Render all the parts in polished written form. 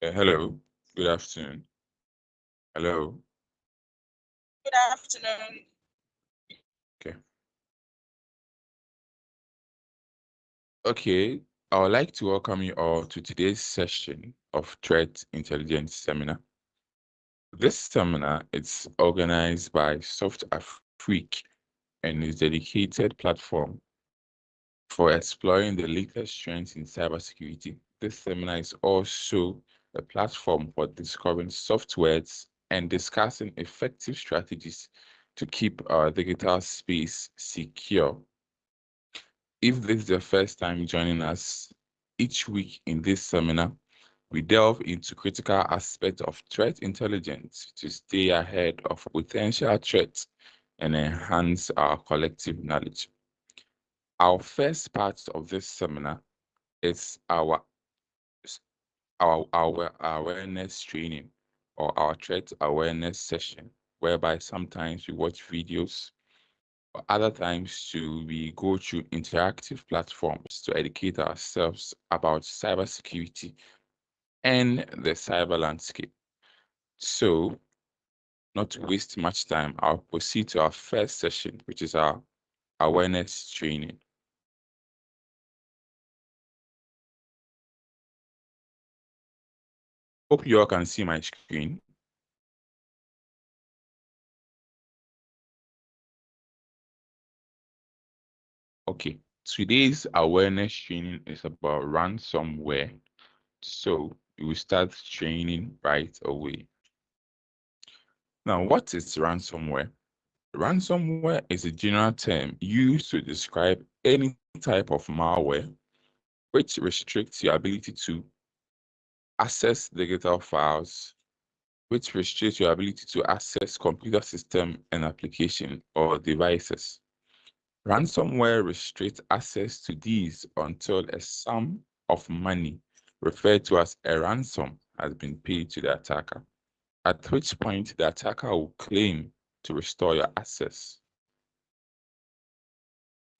Hello, good afternoon. Hello. Good afternoon. Okay. Okay, I would like to welcome you all to today's session of Threat Intelligence Seminar. This seminar is organized by Soft Afrique and is dedicated platform for exploring the latest trends in cybersecurity. This seminar is also a platform for discovering softwares and discussing effective strategies to keep our digital space secure. If this is your first time joining us, each week in this seminar, we delve into critical aspects of threat intelligence to stay ahead of potential threats and enhance our collective knowledge. Our first part of this seminar is our awareness training or our threat awareness session, whereby sometimes we watch videos, or other times we go through interactive platforms to educate ourselves about cybersecurity and the cyber landscape. So, not to waste much time, I'll proceed to our first session, which is our awareness training. Hope you all can see my screen. Okay, today's awareness training is about ransomware. So we will start training right away. Now, what is ransomware? Ransomware is a general term used to describe any type of malware which restricts your ability to access digital files, which restricts your ability to access computer system and application or devices. Ransomware restricts access to these until a sum of money, referred to as a ransom, has been paid to the attacker, at which point the attacker will claim to restore your access.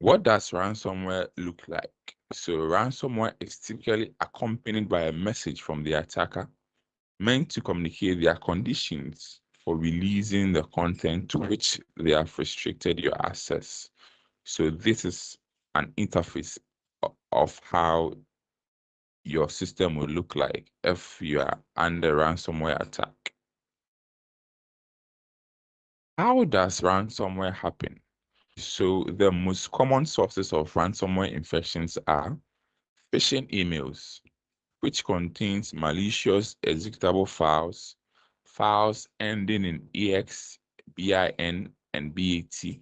What does ransomware look like? So ransomware is typically accompanied by a message from the attacker meant to communicate their conditions for releasing the content to which they have restricted your access. So this is an interface of how your system will look like if you are under ransomware attack. How does ransomware happen? So the most common sources of ransomware infections are phishing emails, which contains malicious executable files, files ending in EX, BIN, and BAT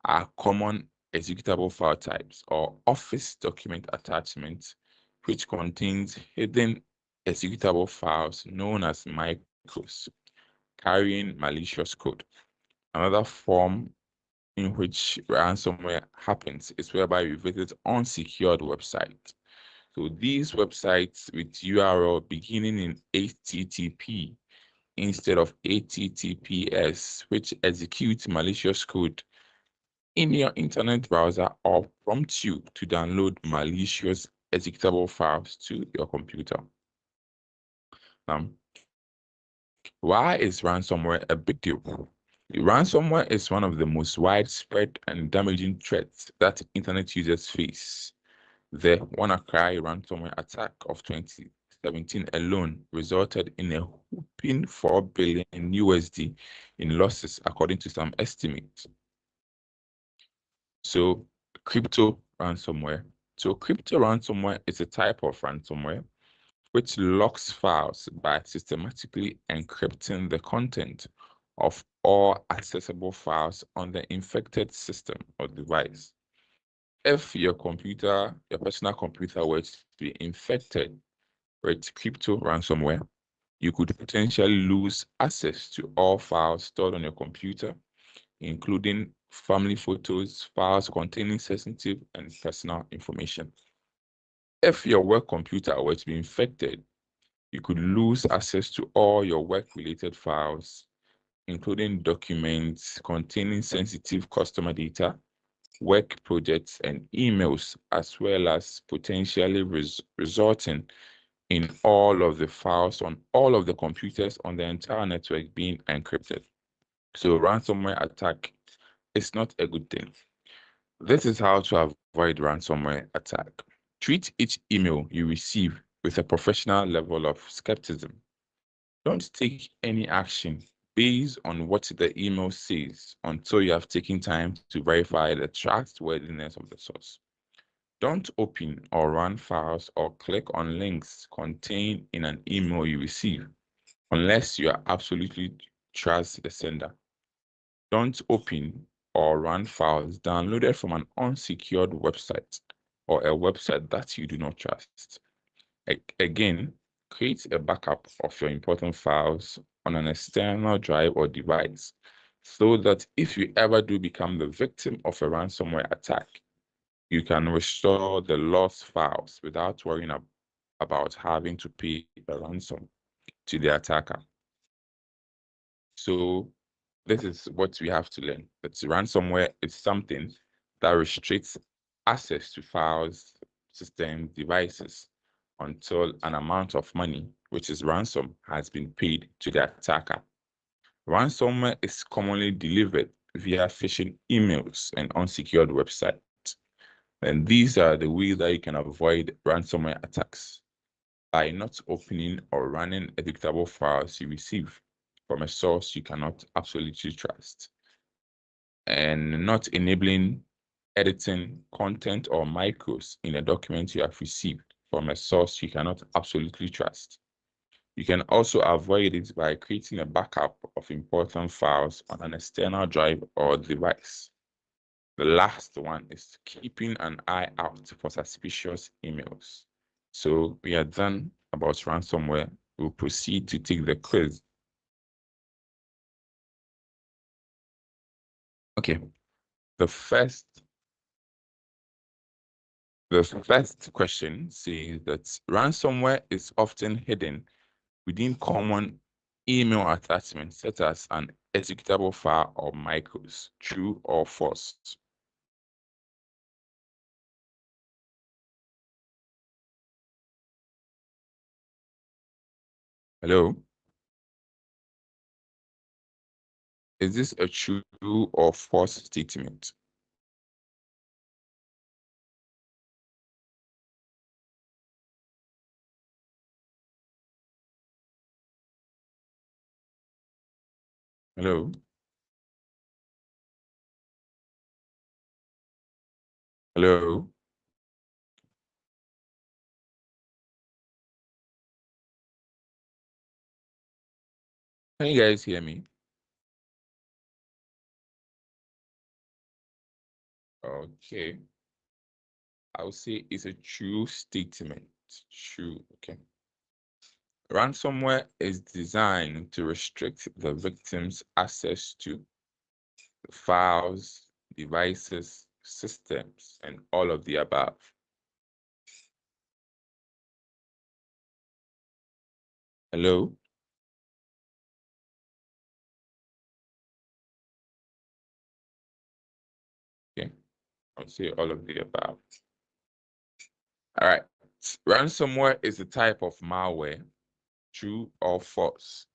are common executable file types, or Office document attachments, which contains hidden executable files known as micros, carrying malicious code. Another form in which ransomware happens is whereby we visit unsecured websites. So these websites with URL beginning in HTTP instead of HTTPS, which execute malicious code in your internet browser or prompt you to download malicious executable files to your computer. Why is ransomware a big deal? Ransomware is one of the most widespread and damaging threats that internet users face. The WannaCry ransomware attack of 2017 alone resulted in a whopping $4 billion USD in losses, according to some estimates. So, crypto ransomware. So, crypto ransomware is a type of ransomware which locks files by systematically encrypting the content of all accessible files on the infected system or device. If your personal computer were to be infected with crypto ransomware, you could potentially lose access to all files stored on your computer, including family photos, files containing sensitive and personal information. If your work computer were to be infected, you could lose access to all your work-related files, including documents containing sensitive customer data, work projects, and emails, as well as potentially resulting in all of the files on all of the computers on the entire network being encrypted. So ransomware attack is not a good thing. This is how to avoid ransomware attack. Treat each email you receive with a professional level of skepticism. Don't take any action based on what the email says until you have taken time to verify the trustworthiness of the source. Don't open or run files or click on links contained in an email you receive unless you are absolutely trust the sender. Don't open or run files downloaded from an unsecured website or a website that you do not trust. Again, create a backup of your important files on an external drive or device so that if you ever do become the victim of a ransomware attack, you can restore the lost files without worrying about having to pay a ransom to the attacker. So this is what we have to learn. That ransomware is something that restricts access to files, systems, devices until an amount of money, which is ransom, has been paid to the attacker. Ransomware is commonly delivered via phishing emails and unsecured websites. And these are the ways that you can avoid ransomware attacks by not opening or running editable files you receive from a source you cannot absolutely trust, and not enabling editing content or micros in a document you have received from a source you cannot absolutely trust. You can also avoid it by creating a backup of important files on an external drive or device. The last one is keeping an eye out for suspicious emails. So we are done about ransomware. We'll proceed to take the quiz. Okay, the first question says that ransomware is often hidden within common email attachments such as an executable file or micros. True or false? Hello? Is this a true or false statement? Hello? Hello? Can you guys hear me? Okay. I would say it's a true statement. True. Okay. Ransomware is designed to restrict the victim's access to files, devices, systems, and all of the above. Hello? Okay. I'll say all of the above. All right. Ransomware is a type of malware. True or false?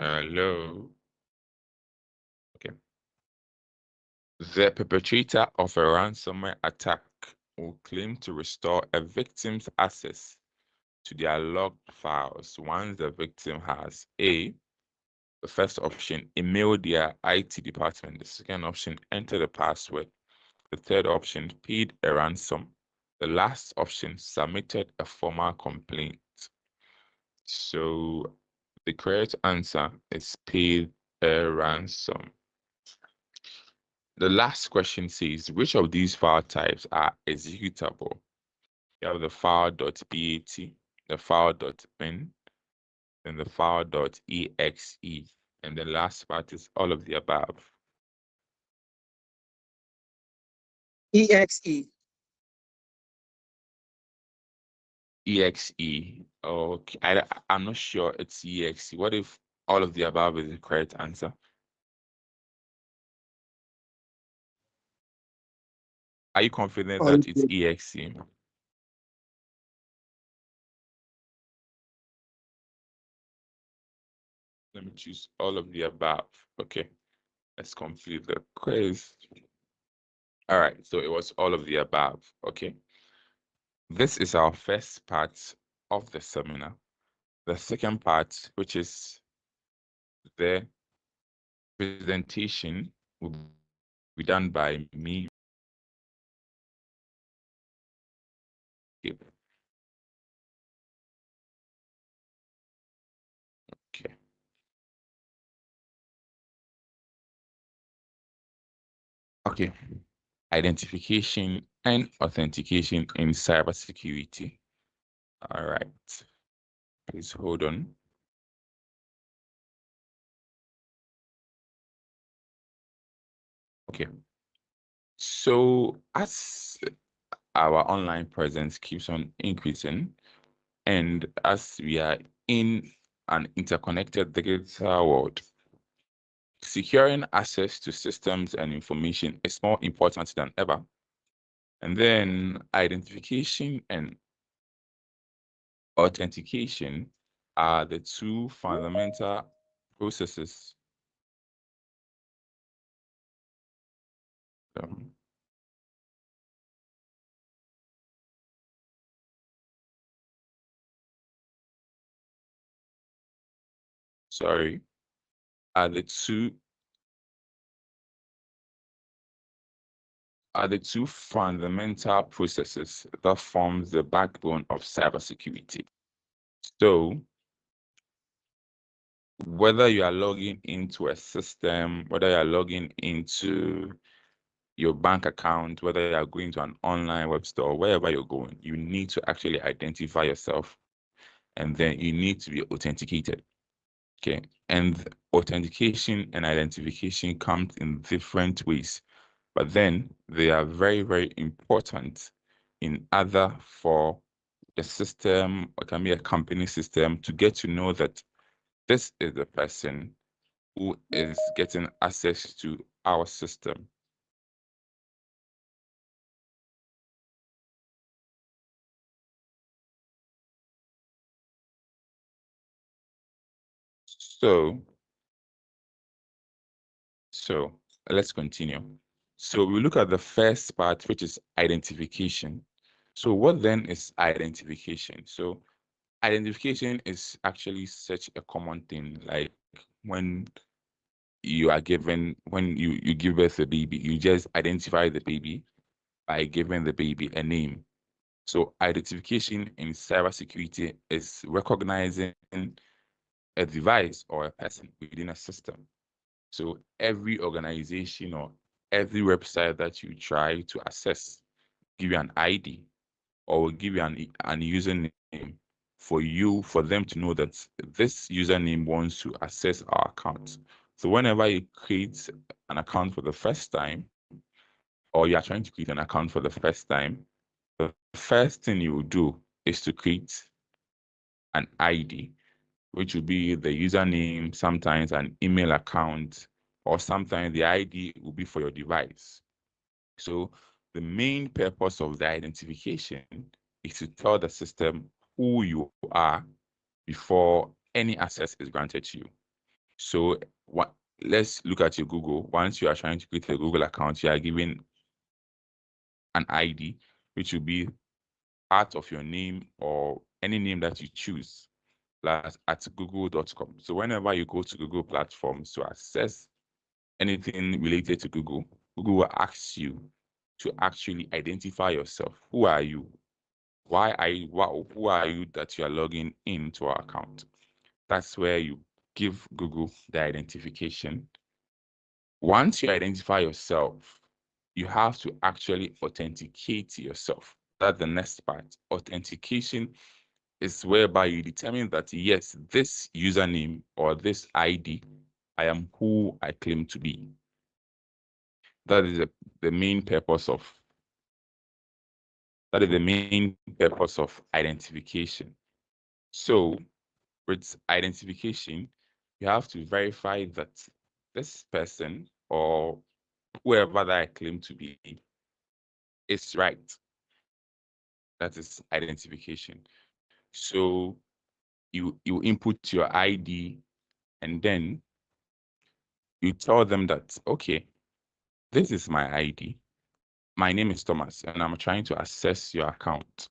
Hello? Okay. The perpetrator of a ransomware attack will claim to restore a victim's access to their logged files once the victim has A, the first option, email their IT department. The second option, enter the password. The third option, paid a ransom. The last option, submitted a formal complaint. So the correct answer is paid a ransom. The last question says, which of these file types are executable? You have the file.bat, the file.bin, and the file.exe. And the last part is all of the above. EXE. EXE. Okay, I'm not sure it's EXE. What if all of the above is the correct answer. Are you confident that it's EXE? Let me choose all of the above. Okay, let's complete the quiz. All right, so it was all of the above. Okay, this is our first part of the seminar. The second part, which is the presentation, will be done by me. Okay. Okay. Identification and authentication in cybersecurity. All right. Please hold on. Okay. So as our online presence keeps on increasing, and as we are in an interconnected digital world, securing access to systems and information is more important than ever. And then identification and authentication are the two fundamental processes. Um, sorry, are the two fundamental processes that forms the backbone of cybersecurity. So whether you are logging into a system, whether you are logging into your bank account, whether you are going to an online web store, wherever you're going, you need to actually identify yourself, and then you need to be authenticated. Okay, and authentication and identification comes in different ways, but then they are very, very important in other for the system, or can be a company system, to get to know that this is the person who is getting access to our system. So let's continue. So we look at the first part, which is identification. So what then is identification? So identification is actually such a common thing. Like when you give birth a baby, you just identify the baby by giving the baby a name. So identification in cybersecurity is recognizing a device or a person within a system. So every organization or every website that you try to access give you an ID or will give you an username for them to know that this username wants to access our account. So whenever you create an account for the first time, or you are trying to create an account for the first time, the first thing you will do is to create an ID, which will be the username, sometimes an email account, or sometimes the ID will be for your device. So the main purpose of the identification is to tell the system who you are before any access is granted to you. So let's look at your Google. Once you are trying to create a Google account, you are given an ID, which will be part of your name or any name that you choose at google.com. So whenever you go to Google platforms to access anything related to Google, Google will ask you to actually identify yourself. Who are you? Why are you, who are you that you are logging into our account? That's where you give Google the identification. Once you identify yourself, you have to actually authenticate yourself. That's the next part. Authentication is whereby you determine that, yes, this username or this ID, I am who I claim to be. That is the main purpose of identification. So with identification, you have to verify that this person or whoever that I claim to be is right. That is identification. So you input your ID and then you tell them that, okay, this is my ID. My name is Thomas, and I'm trying to access your account.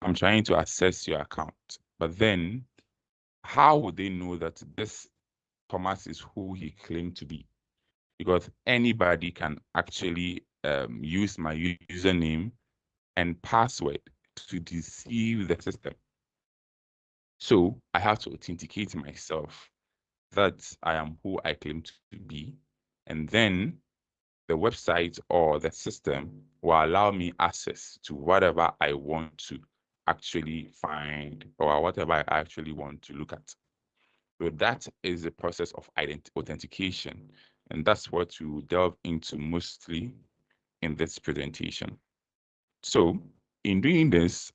I'm trying to access your account. But then, how would they know that this Thomas is who he claimed to be? Because anybody can actually use my username and password to deceive the system. So I have to authenticate myself that I am who I claim to be. And then the website or the system will allow me access to whatever I want to actually find or whatever I actually want to look at. So that is the process of authentication. And that's what we will delve into mostly in this presentation. So in doing this,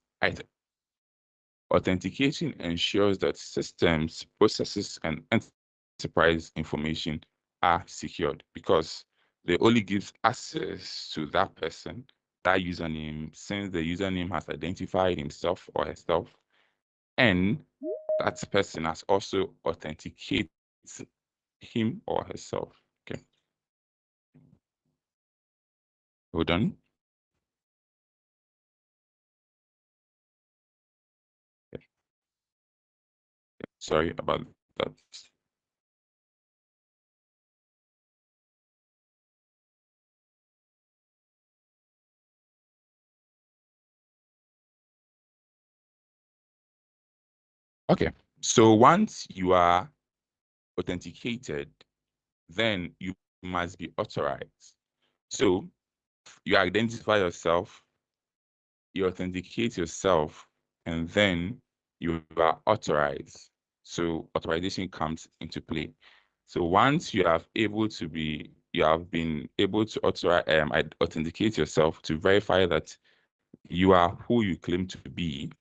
authentication ensures that systems, processes, and enterprise information are secured because they only gives access to that person, that username, since the username has identified himself or herself, and that person has also authenticated him or herself. Okay, hold on. Okay. Sorry about that. Okay, so once you are authenticated, then you must be authorized. So you identify yourself, you authenticate yourself, and then you are authorized. So authorization comes into play. So once you have been able to authenticate yourself to verify that you are who you claim to be,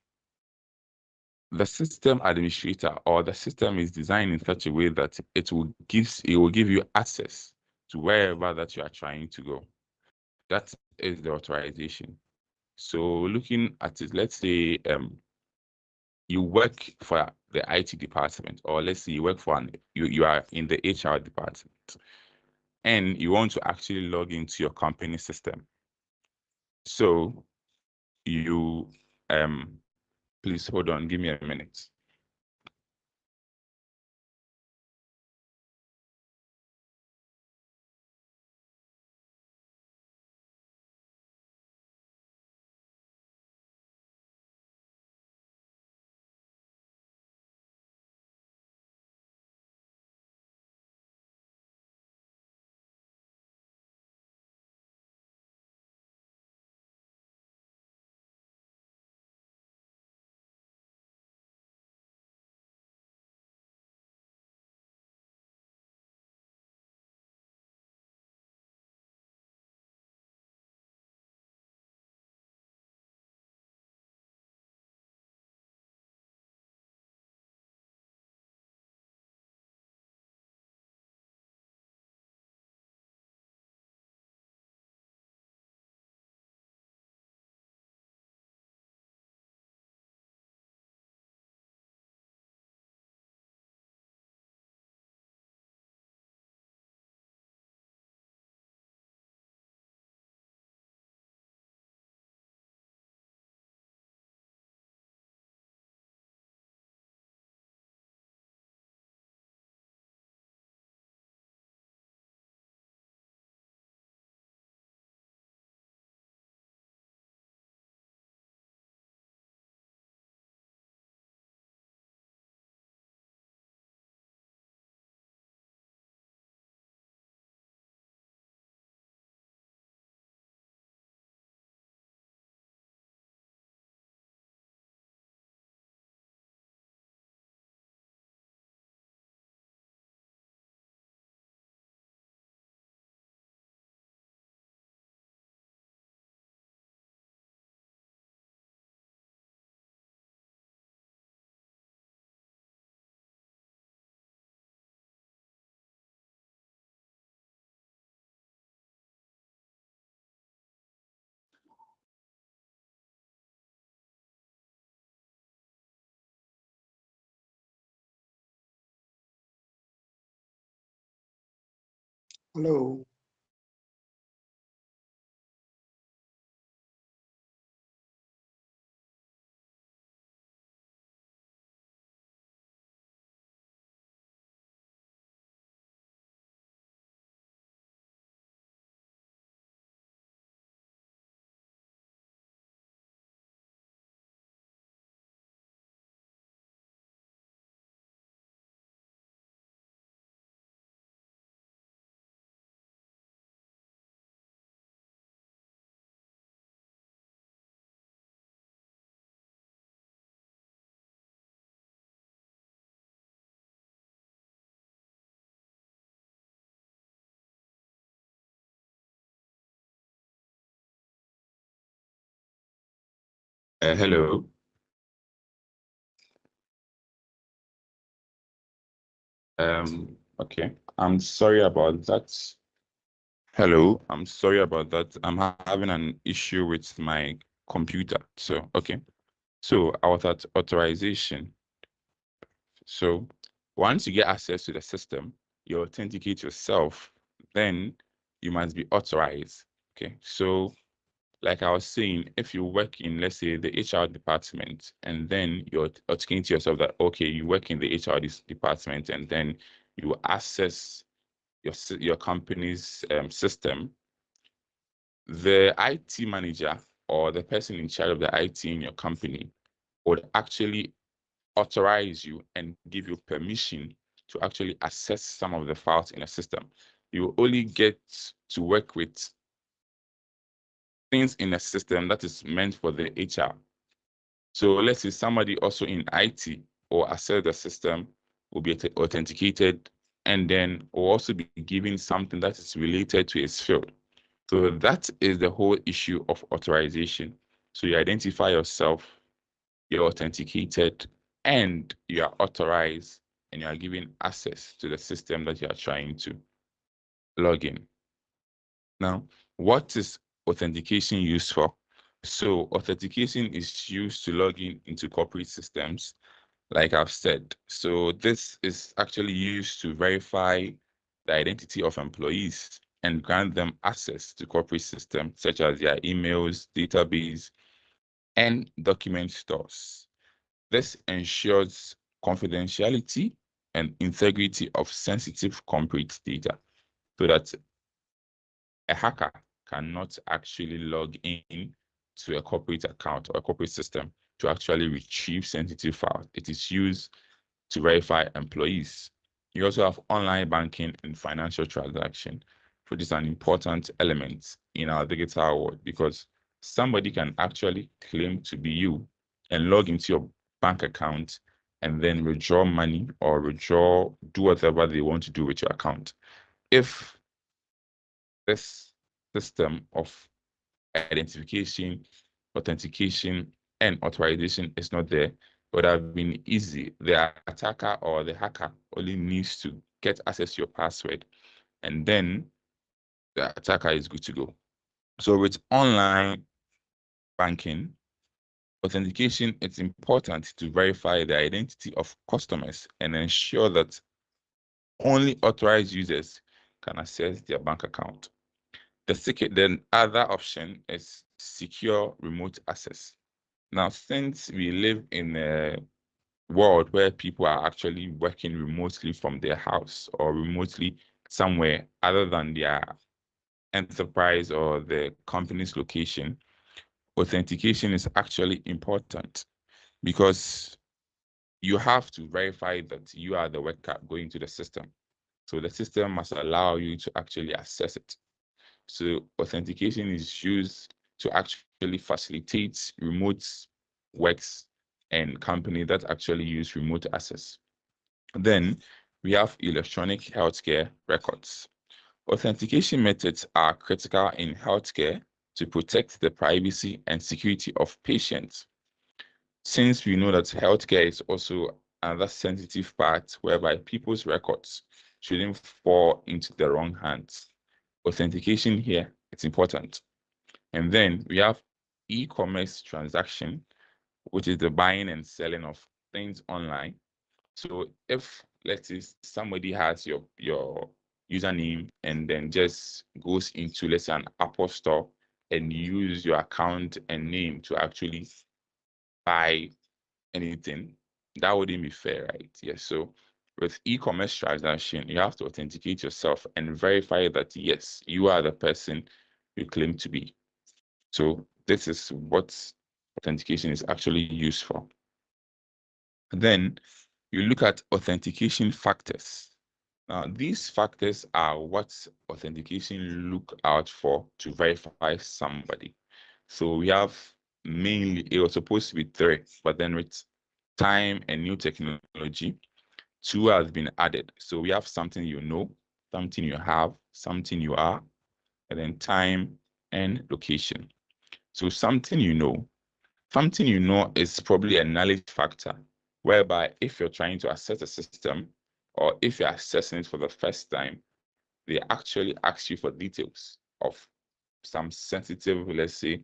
the system administrator or the system is designed in such a way that it will give you access to wherever that you are trying to go. That is the authorization. So looking at it, let's say you work for the IT department, or let's say you work for you are in the HR department, and you want to actually log into your company system. So you please hold on, give me a minute. Hello. Hello. Okay. I'm sorry about that. Hello. I'm sorry about that. I'm having an issue with my computer. So, okay. So, authorization. So, once you get access to the system, you authenticate yourself, then you must be authorized. Okay. So, like I was saying, if you work in, let's say, the HR department, and then you're authenticating to yourself that, okay, you work in the HR department, and then you access your company's system, the IT manager or the person in charge of the IT in your company would actually authorize you and give you permission to actually access some of the files in the system. You only get to work with things in a system that is meant for the HR. So let's say somebody also in IT or access the system will be authenticated and then will also be given something that is related to his field. So that is the whole issue of authorization. So you identify yourself, you're authenticated, and you are authorized, and you are given access to the system that you are trying to log in. Now, what is authentication used for? So authentication is used to log in into corporate systems, like I've said. So this is actually used to verify the identity of employees and grant them access to corporate systems such as their emails, database, and document stores. This ensures confidentiality and integrity of sensitive corporate data so that a hacker cannot actually log in to a corporate account or a corporate system to actually retrieve sensitive files. It is used to verify employees. You also have online banking and financial transaction, which is an important element in our digital world because somebody can actually claim to be you and log into your bank account and then withdraw money or do whatever they want to do with your account. If this system of identification, authentication, and authorization is not there, it would have been easy. The attacker or the hacker only needs to get access to your password, and then the attacker is good to go. So with online banking, authentication, it's important to verify the identity of customers and ensure that only authorized users can access their bank account. The other option is secure remote access. Now, since we live in a world where people are actually working remotely from their house or remotely somewhere other than their enterprise or the company's location, authentication is actually important because you have to verify that you are the worker going to the system. So the system must allow you to actually access it. So authentication is used to actually facilitate remote works and companies that actually use remote access. Then we have electronic healthcare records. Authentication methods are critical in healthcare to protect the privacy and security of patients. Since we know that healthcare is also another sensitive part whereby people's records shouldn't fall into the wrong hands. Authentication here, it's important. And then we have e-commerce transaction, which is the buying and selling of things online. So if let's say somebody has your username and then just goes into, let's say, an Apple store and use your account and name to actually buy anything, that wouldn't be fair, right? Yes. So with e-commerce transaction, you have to authenticate yourself and verify that yes, you are the person you claim to be. So this is what authentication is actually used for. Then you look at authentication factors. Now, these factors are what authentication look out for to verify somebody. So we have mainly, it was supposed to be 3, but then with time and new technology, 2 has been added. So we have something you know, something you have, something you are, and then time and location. So something you know is probably a knowledge factor, whereby if you're trying to access a system or if you're accessing it for the first time, they actually ask you for details of some sensitive, let's say,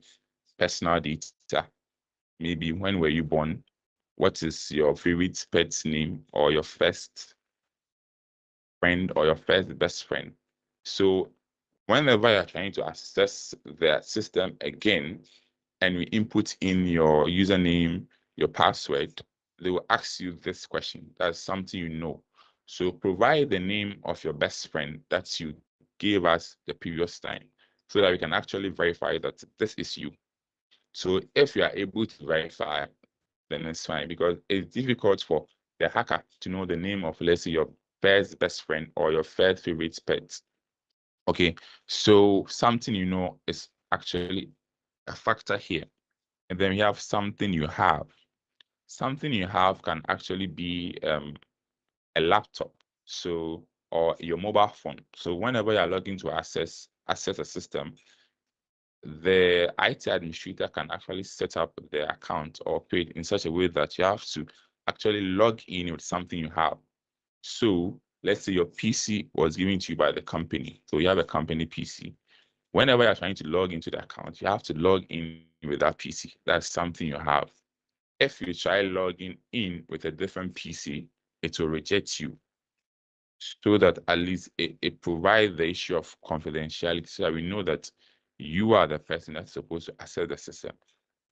personal data. Maybe when were you born? What is your favorite pet's name or your first friend or your first best friend? So whenever you're trying to access the system again, and we input in your username, your password, they will ask you this question. That's something you know. So provide the name of your best friend that you gave us the previous time so that we can actually verify that this is you. So if you are able to verify, then it's fine because it's difficult for the hacker to know the name of, let's say, your first best friend or your first favorite pet. Okay, so something you know is actually a factor here. And then we have something you have. Something you have can actually be a laptop, so or your mobile phone. So whenever you're logging to access a system, the IT administrator can actually set up the account or page in such a way that you have to actually log in with something you have. So let's say your PC was given to you by the company. So you have a company PC. Whenever you're trying to log into the account, you have to log in with that PC. That's something you have. If you try logging in with a different PC, it will reject you so that at least it provides the issue of confidentiality so that we know that you are the person that's supposed to access the system.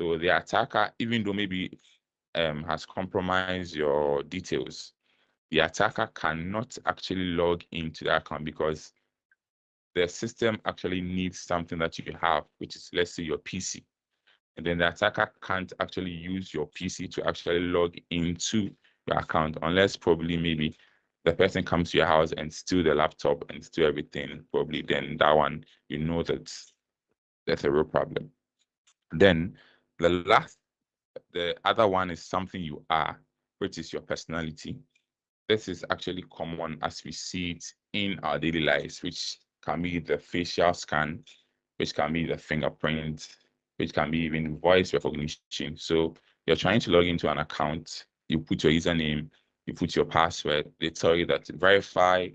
So the attacker, even though maybe has compromised your details, the attacker cannot actually log into the account because the system actually needs something that you have, which is, let's say, your PC. And then the attacker can't actually use your PC to actually log into your account unless probably maybe the person comes to your house and steal the laptop and steal everything. Probably then that one, you know that that's a real problem. Then the other one is something you are, which is your personality. This is actually common as we see it in our daily lives, which can be the facial scan, which can be the fingerprint, which can be even voice recognition. So you're trying to log into an account, you put your username, you put your password, they tell you that verify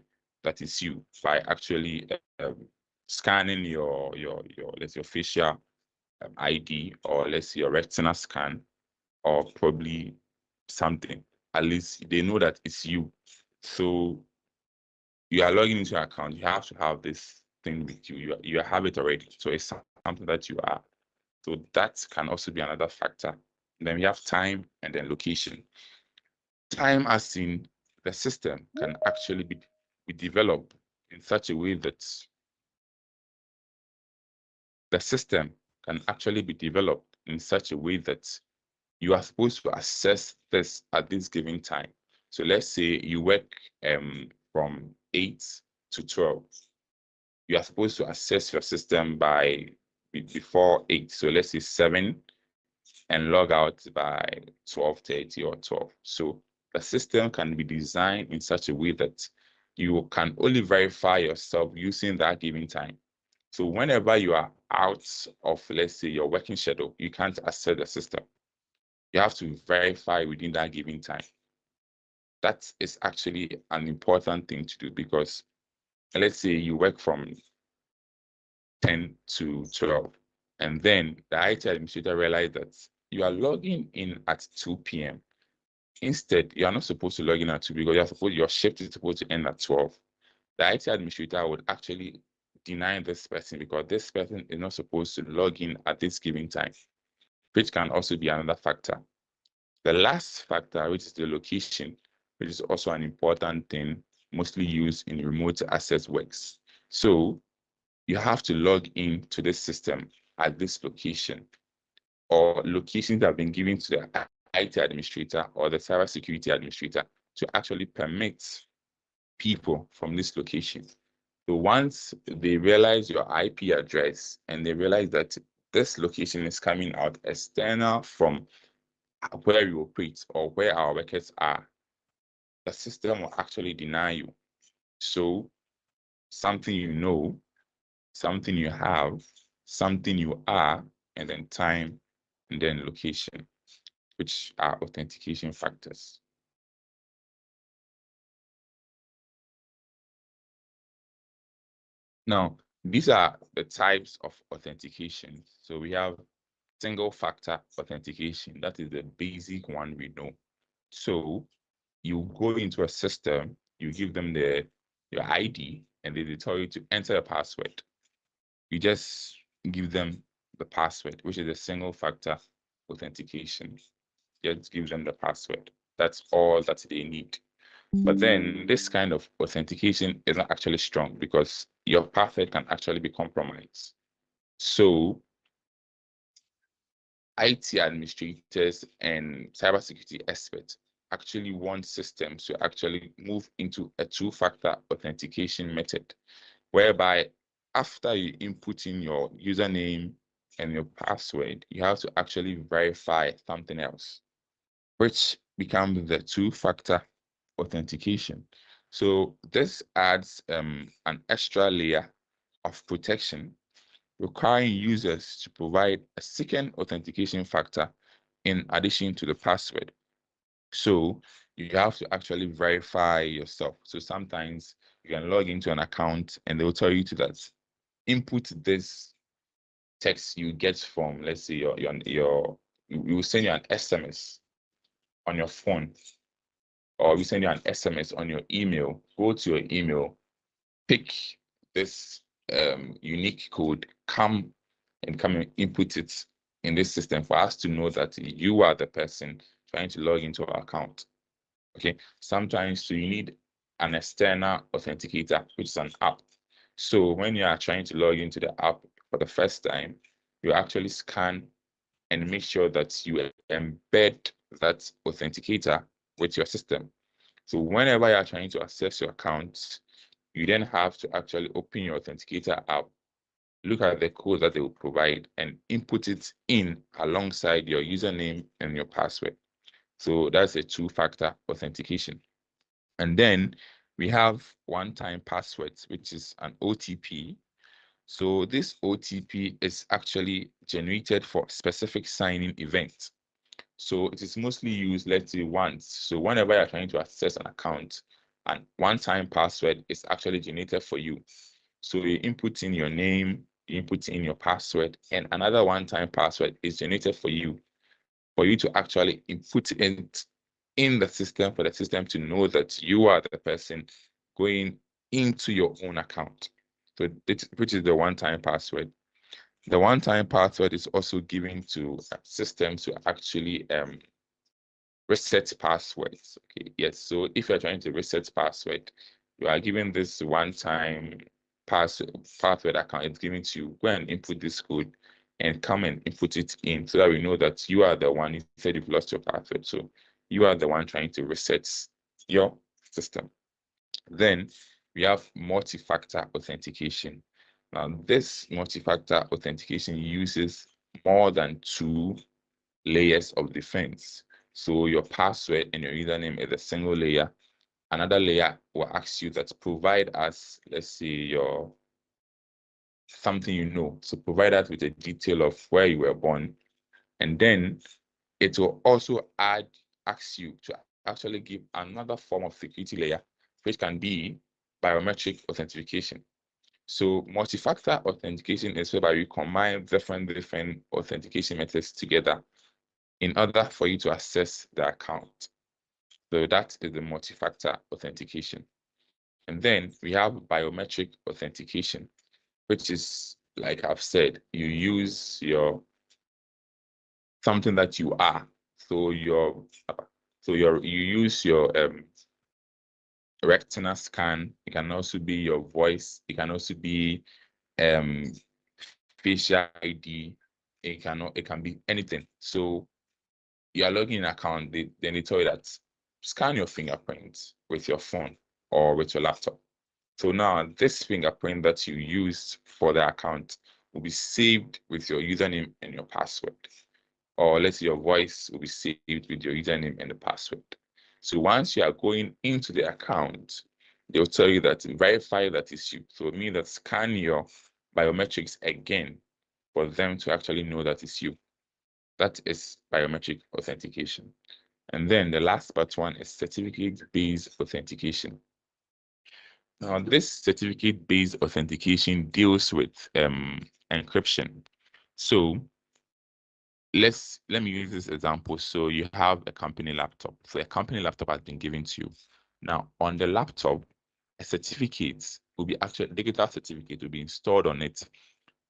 that it's you by actually scanning let's say your facial ID or let's say your retina scan or probably something. At least they know that it's you. So you are logging into your account, you have to have this thing with you. You have it already. So it's something that you are. So that can also be another factor. And then we have time and then location. Time as in the system can actually be developed in such a way that the system can actually be developed in such a way that you are supposed to assess this at this given time. So let's say you work from 8 to 12. You are supposed to assess your system by before 8. So let's say 7 and log out by 12:30 or 12. So the system can be designed in such a way that you can only verify yourself using that given time. So whenever you are out of, let's say, your working schedule, you can't access the system. You have to verify within that given time. That is actually an important thing to do because let's say you work from 10 to 12, and then the IT administrator realized that you are logging in at 2 p.m. Instead, you are not supposed to log in at 2 because your shift is supposed to end at 12. the IT administrator would actually deny this person because this person is not supposed to log in at this given time, which can also be another factor. The last factor, which is the location, which is also an important thing, mostly used in remote access works. So you have to log in to this system at this location, or locations that have been given to the IT administrator or the cybersecurity administrator to actually permit people from this location. So once they realize your IP address and they realize that this location is coming out external from where you operate or where our workers are, the system will actually deny you. So something you know, something you have, something you are, and then time, and then location, which are authentication factors. Now, these are the types of authentication. So we have single factor authentication. That is the basic one we know. So you go into a system, you give them your ID, and they tell you to enter a password. You just give them the password, which is a single factor authentication. Just give them the password. That's all that they need. But then this kind of authentication is not actually strong because your password can actually be compromised. So IT administrators and cybersecurity experts actually want systems to actually move into a two-factor authentication method, whereby after you input in your username and your password, you have to actually verify something else, which becomes the two-factor authentication. So this adds an extra layer of protection, requiring users to provide a second authentication factor in addition to the password. So you have to actually verify yourself. So sometimes you can log into an account and they will tell you to that input this text you get from, let's say, you will send you an SMS on your phone, or we send you an SMS on your email. Go to your email, pick this unique code, come and input it in this system for us to know that you are the person trying to log into our account. Okay, sometimes so you need an external authenticator, which is an app. So when you are trying to log into the app for the first time, you actually scan and make sure that you embed that authenticator with your system. So whenever you are trying to access your account, you then have to actually open your authenticator app, look at the code that they will provide, and input it in alongside your username and your password. So that's a two-factor authentication. And then we have one-time passwords, which is an OTP. So this OTP is actually generated for specific signing events. So it is mostly used, let's say, once. So whenever you're trying to access an account, and one-time password is actually generated for you. So you input in your name, you input in your password, and another one-time password is generated for you to actually input it in the system for the system to know that you are the person going into your own account. So which is the one-time password. The one-time password is also given to systems to actually reset passwords. Okay, yes. So if you're trying to reset password, you are given this one-time password account. It's given to you. Go and input this code and come and input it in so that we know that you are the one. You said you've lost your password, so you are the one trying to reset your system. Then we have multi-factor authentication. Now, this multi-factor authentication uses more than two layers of defense. So your password and your username is a single layer. Another layer will ask you that provide us, let's say, your something you know. So provide us with a detail of where you were born. And then it will also ask you to actually give another form of security layer, which can be biometric authentication. So multi-factor authentication is whereby you combine different authentication methods together in order for you to access the account. So that is the multi-factor authentication. And then we have biometric authentication, which is, like I've said, you use your something that you are. So you use your retina scan. It can also be your voice. It can also be um facial ID. It can be anything. So you are logging in an account, then they tell you that scan your fingerprint with your phone or with your laptop. So now this fingerprint that you used for the account will be saved with your username and your password. Or let's say your voice will be saved with your username and the password. So once you are going into the account, they'll tell you that verify that it's you. So it means that scan your biometrics again for them to actually know that it's you. That is biometric authentication. And then the last but one is certificate-based authentication. Now, this certificate-based authentication deals with encryption. So let me use this example. So you have a company laptop. So a company laptop has been given to you. Now, on the laptop, a certificate will be actually digital certificate will be installed on it.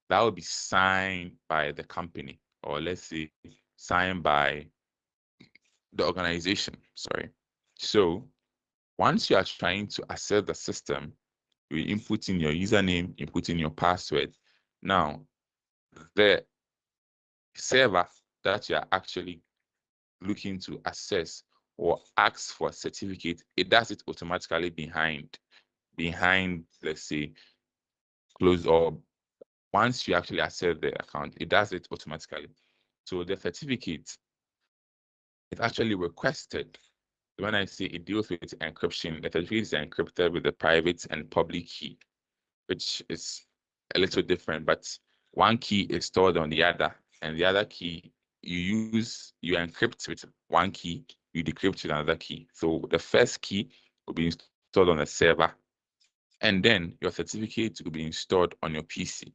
That will be signed by the company, or let's say signed by the organization. Sorry. So once you are trying to access the system, you input in your username, input in your password. Now, the server that you are actually looking to access or ask for a certificate, it does it automatically behind, let's say, close, or once you actually access the account, it does it automatically. So the certificate is actually requested. When I say it deals with encryption, the certificate is encrypted with the private and public key, which is a little different, but one key is stored on the other, and the other key you encrypt with one key, you decrypt with another key. So the first key will be installed on the server, and then your certificate will be installed on your PC.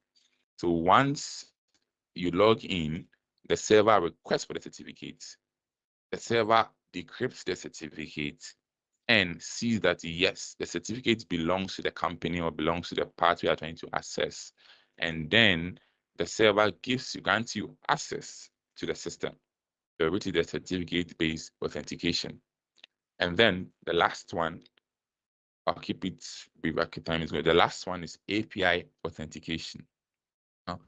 So once you log in, the server requests for the certificate. The server decrypts the certificate and sees that yes, the certificate belongs to the company or belongs to the party you are trying to access. And then the server grants you access to the system, which is the certificate-based authentication. And then the last one, I'll keep it brief, time is good. The last one is API authentication. Now,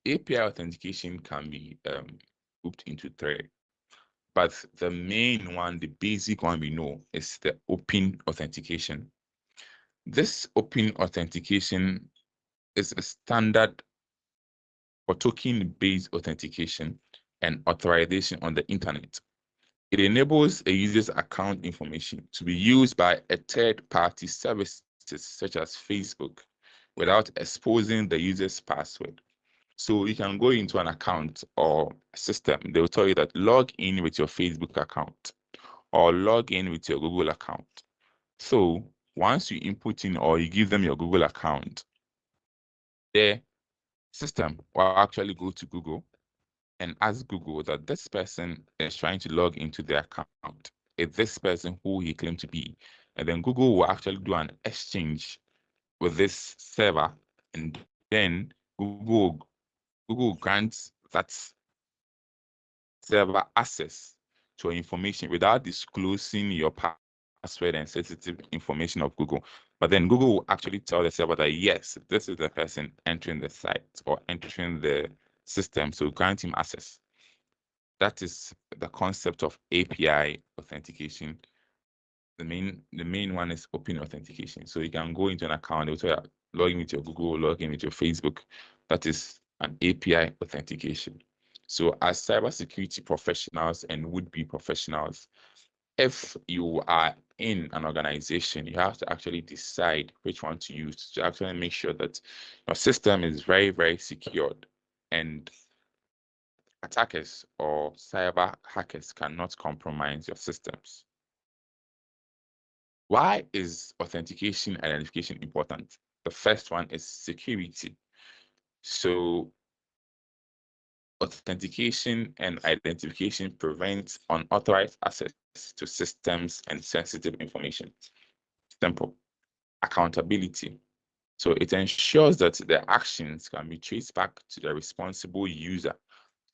API authentication can be grouped into three. But the main one, the basic one we know, is the open authentication. This open authentication is a standard for token-based authentication and authorization on the internet. It enables a user's account information to be used by a third-party services such as Facebook without exposing the user's password. So you can go into an account or a system. They will tell you that log in with your Facebook account or log in with your Google account. So once you input in or you give them your Google account, the system will actually go to Google and ask Google that this person is trying to log into their account. Is this person who he claimed to be? And then Google will actually do an exchange with this server, and then Google grants that server access to your information without disclosing your password and sensitive information of Google. But then Google will actually tell the server that yes, this is the person entering the site or entering the system, so grant him access. That is the concept of API authentication. The main one is open authentication. So you can go into an account, it will log in with your Google, log in with your Facebook. That is an API authentication. So as cybersecurity professionals and would-be professionals, if you are in an organization, you have to actually decide which one to use to actually make sure that your system is very, very secured and attackers or cyber hackers cannot compromise your systems. Why is authentication and identification important? The first one is security. So authentication and identification prevents unauthorized access to systems and sensitive information. Simple. accountability. So it ensures that the actions can be traced back to the responsible user.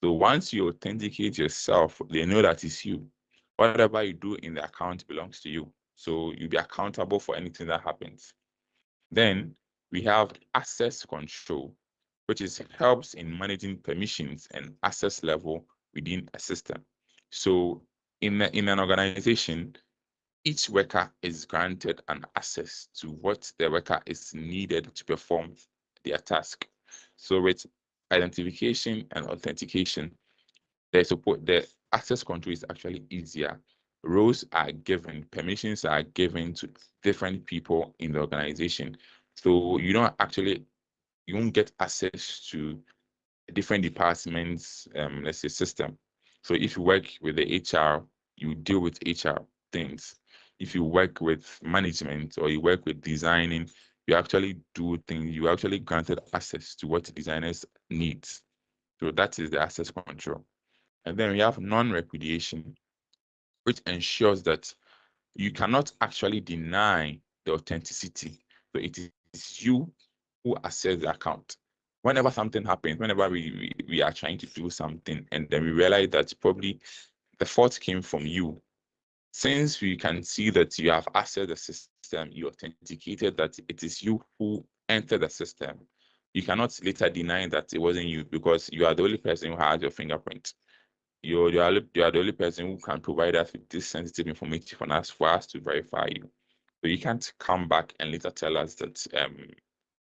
So once you authenticate yourself, they know that it's you. Whatever you do in the account belongs to you. So you'll be accountable for anything that happens. Then we have access control, which helps in managing permissions and access level within a system. So in an organization, each worker is granted an access to what the worker is needed to perform their task. So with identification and authentication, the access control is actually easier. Roles are given, permissions are given to different people in the organization. So you won't get access to different departments, let's say system. So if you work with the HR, you deal with HR things. If you work with management or you work with designing, you actually do things, you actually granted access to what designers need. So that is the access control. And then we have non-repudiation, which ensures that you cannot actually deny the authenticity. So it is you who access the account. Whenever something happens, whenever we are trying to do something and then we realize that probably the fault came from you, since we can see that you have accessed the system, you authenticated that it is you who entered the system, you cannot later deny that it wasn't you because you are the only person who has your fingerprint. You are the only person who can provide us with this sensitive information for us to verify you. So you can't come back and later tell us that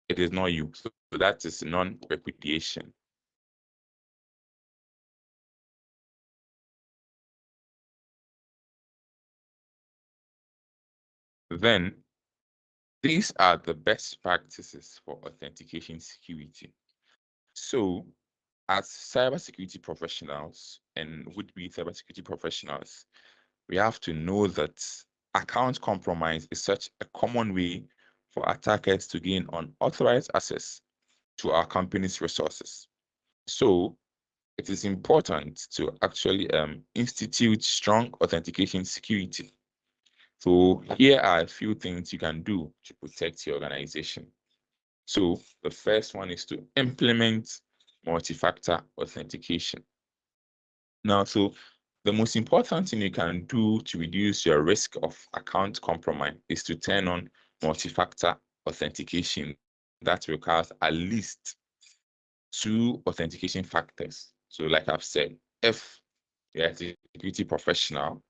it is not you. So that is non-repudiation. Then these are the best practices for authentication security. So as cybersecurity professionals and would-be cybersecurity professionals, we have to know that account compromise is such a common way for attackers to gain unauthorized access to our company's resources. So it is important to actually institute strong authentication security. So here are a few things you can do to protect your organization. So the first one is to implement multi-factor authentication. Now, so the most important thing you can do to reduce your risk of account compromise is to turn on multi-factor authentication that requires at least 2 authentication factors. So like I've said, if you're a security professional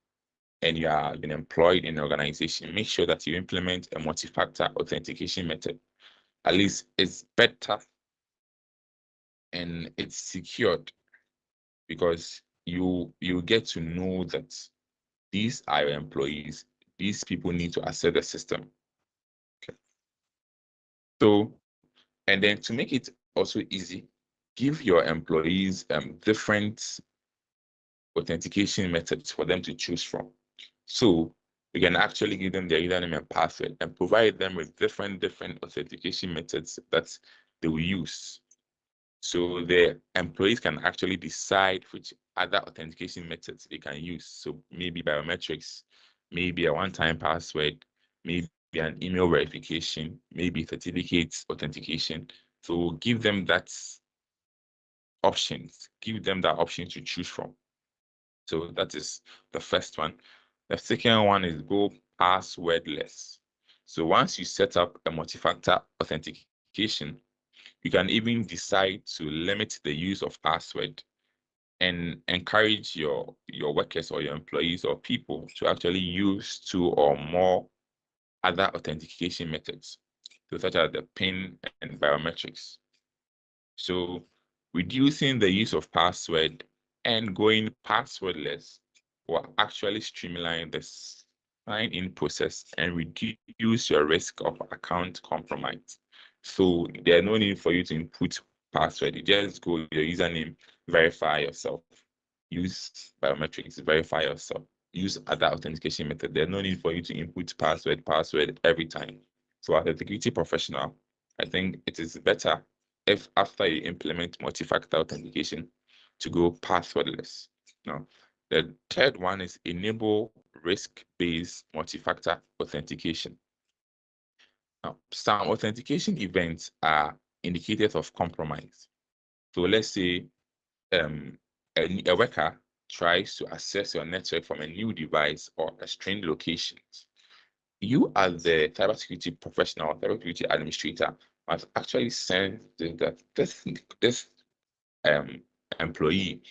and you are been employed in an organization, make sure that you implement a multi-factor authentication method. At least it's better and it's secured because you get to know that these are your employees. These people need to access the system. Okay. So, and then to make it also easy, give your employees different authentication methods for them to choose from. So you can actually give them their username and password and provide them with different authentication methods that they will use. So the employees can actually decide which other authentication methods they can use. So maybe biometrics, maybe a one-time password, maybe an email verification, maybe certificates authentication. So give them that options, give them that option to choose from. So that is the first one. The second one is go passwordless. So once you set up a multi-factor authentication, you can even decide to limit the use of password and encourage your workers or your employees or people to actually use 2 or more other authentication methods, so such as the PIN and biometrics. So reducing the use of password and going passwordless will actually streamline the sign-in process and reduce your risk of account compromise. So there's no need for you to input password. You just go your username, verify yourself. Use biometrics, verify yourself. Use other authentication method. There's no need for you to input password every time. So as a security professional, I think it is better if after you implement multi-factor authentication to go passwordless. Now, the third one is enable risk-based multi-factor authentication. Now, some authentication events are indicators of compromise. So let's say a worker tries to access your network from a new device or a strange location. You, as the cybersecurity professional, cybersecurity administrator, must actually sense that this um, employee,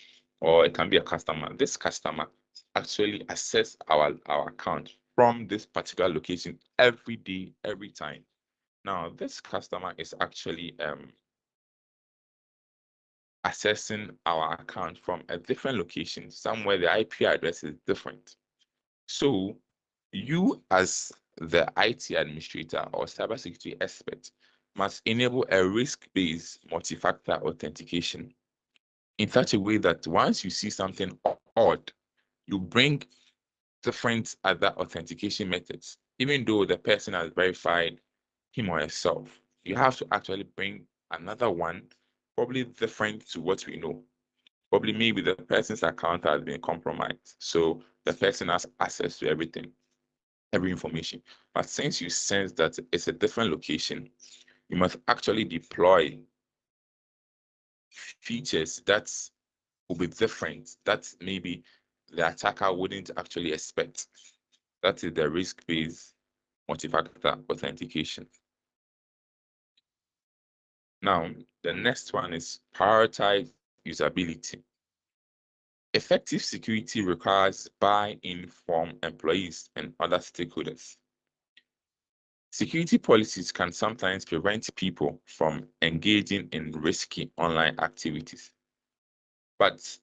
or it can be a customer, this customer actually access our account from this particular location every day, every time. Now, this customer is actually accessing our account from a different location, somewhere the IP address is different. So you, as the IT administrator or cybersecurity expert, must enable a risk-based multi-factor authentication in such a way that once you see something odd, you bring different other authentication methods. Even though the person has verified him or herself, you have to actually bring another one, probably different to what we know. Probably maybe the person's account has been compromised. So the person has access to everything, every information. But since you sense that it's a different location, you must actually deploy features that will be different, that maybe the attacker wouldn't actually expect. That is the risk-based multi-factor authentication. Now, the next one is prioritize usability. Effective security requires buy-in from employees and other stakeholders. Security policies can sometimes prevent people from engaging in risky online activities. But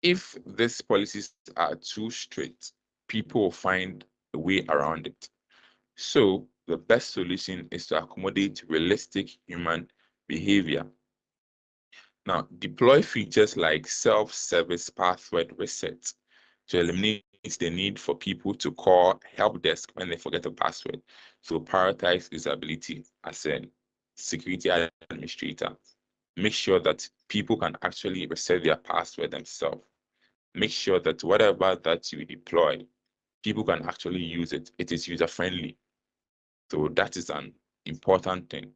if these policies are too strict, people will find a way around it. So the best solution is to accommodate realistic human behavior. Now, deploy features like self-service password reset to eliminate the need for people to call help desk when they forget a password. So prioritize usability as a security administrator. Make sure that people can actually reset their password themselves. Make sure that whatever that you deploy, people can actually use it. It is user-friendly. So that is an important thing.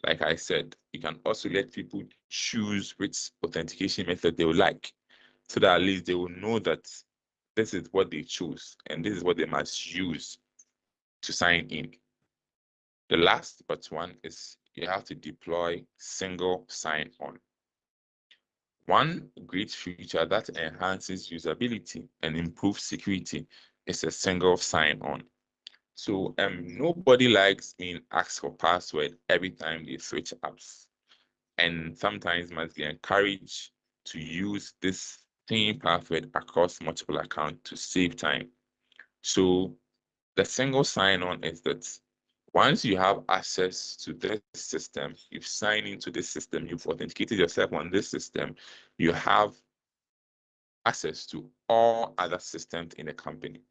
Like I said, you can also let people choose which authentication method they would like, so that at least they will know that this is what they choose and this is what they must use to sign in. The last but one is you have to deploy single sign-on. One great feature that enhances usability and improves security is a single sign-on. So nobody likes being asked for password every time they switch apps, and sometimes must be encouraged to use this same password across multiple accounts to save time. So the single sign-on is that once you have access to this system, you've signed into this system, you've authenticated yourself on this system, you have access to all other systems in the company.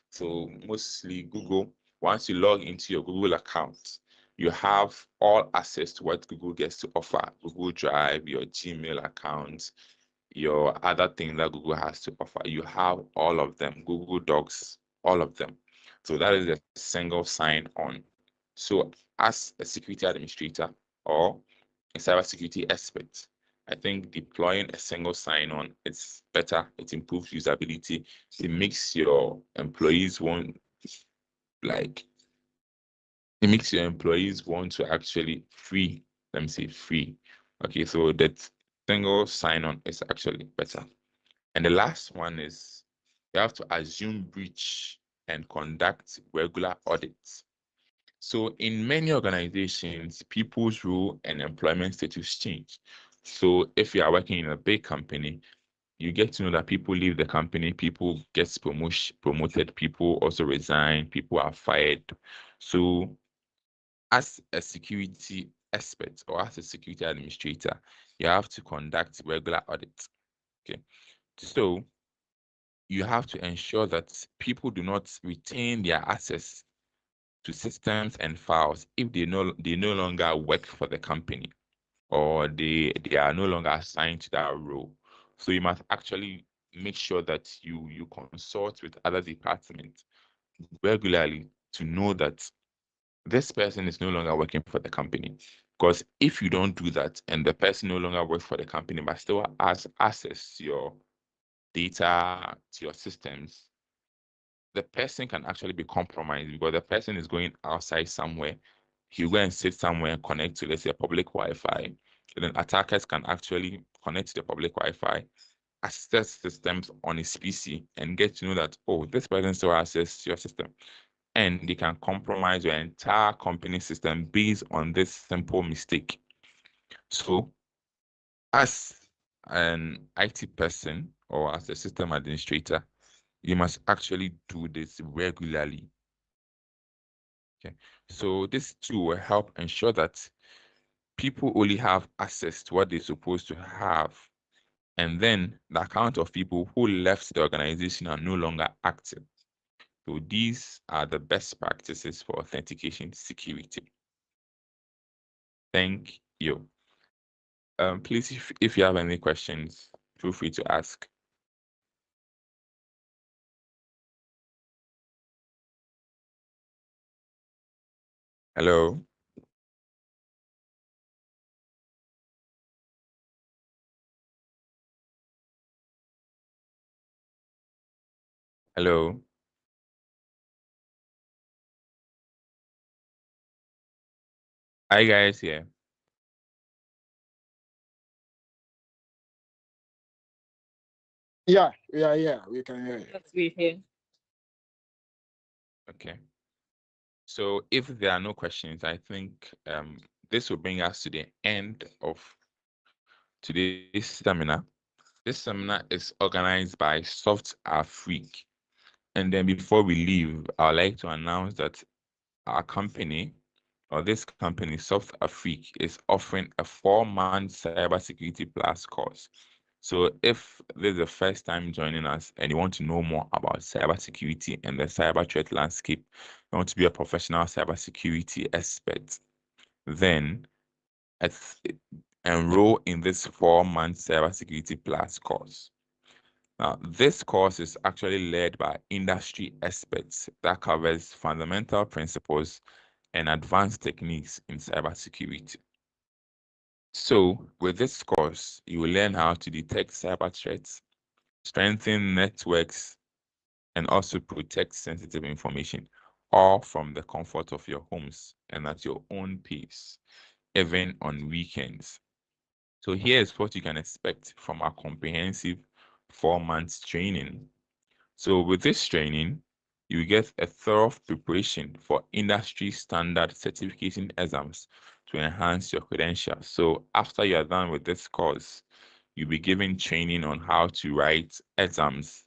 So mostly Google, once you log into your Google account, you have all access to what Google gets to offer. Google Drive, your Gmail account, your other things that Google has to offer. You have all of them, Google Docs, all of them. So that is a single sign-on. So as a security administrator or a cybersecurity expert, I think deploying a single sign-on is better. It improves usability. It makes your employees want, like, it makes your employees want to actually free, let me say free. Okay, so that single sign-on is actually better. And the last one is you have to assume breach and conduct regular audits. So in many organizations, people's role and employment status change. So if you are working in a big company, you get to know that people leave the company, people get promoted, people also resign, people are fired. So as a security expert or as a security administrator, you have to conduct regular audits. Okay. So you have to ensure that people do not retain their access to systems and files if they no longer work for the company, or they are no longer assigned to that role. So you must actually make sure that you consult with other departments regularly to know that this person is no longer working for the company. Because if you don't do that and the person no longer works for the company but still has access to your data, to your systems, the person can actually be compromised because the person is going outside somewhere. He'll go and sit somewhere and connect to, let's say, public Wi-Fi. And then attackers can actually connect to the public Wi-Fi, access systems on his PC, and get to know that, oh, this person still has access to your system. And they can compromise your entire company system based on this simple mistake. So, as an IT person or as a system administrator, you must actually do this regularly. Okay. So this tool will help ensure that people only have access to what they're supposed to have. And then the account of people who left the organization are no longer active. So these are the best practices for authentication security. Thank you. Please, if you have any questions, feel free to ask. Hello. Hello. Hi guys, yeah. Yeah, we can hear you. Yes, we hear. Okay. So if there are no questions, I think this will bring us to the end of today's seminar. This seminar is organized by Soft Freak. And then before we leave, I'd like to announce that our company, or this company, Soft Freak, is offering a 4-month cybersecurity plus course. So if this is the first time joining us and you want to know more about cybersecurity and the cyber threat landscape, you want to be a professional cybersecurity expert, then enroll in this 4-month cybersecurity plus course. Now, this course is actually led by industry experts that covers fundamental principles and advanced techniques in cybersecurity. So, with this course, you will learn how to detect cyber threats, strengthen networks, and also protect sensitive information, all from the comfort of your homes and at your own pace, even on weekends. So here's what you can expect from our comprehensive 4-month training. So with this training, you get a thorough preparation for industry standard certification exams to enhance your credentials. So after you are done with this course, you'll be given training on how to write exams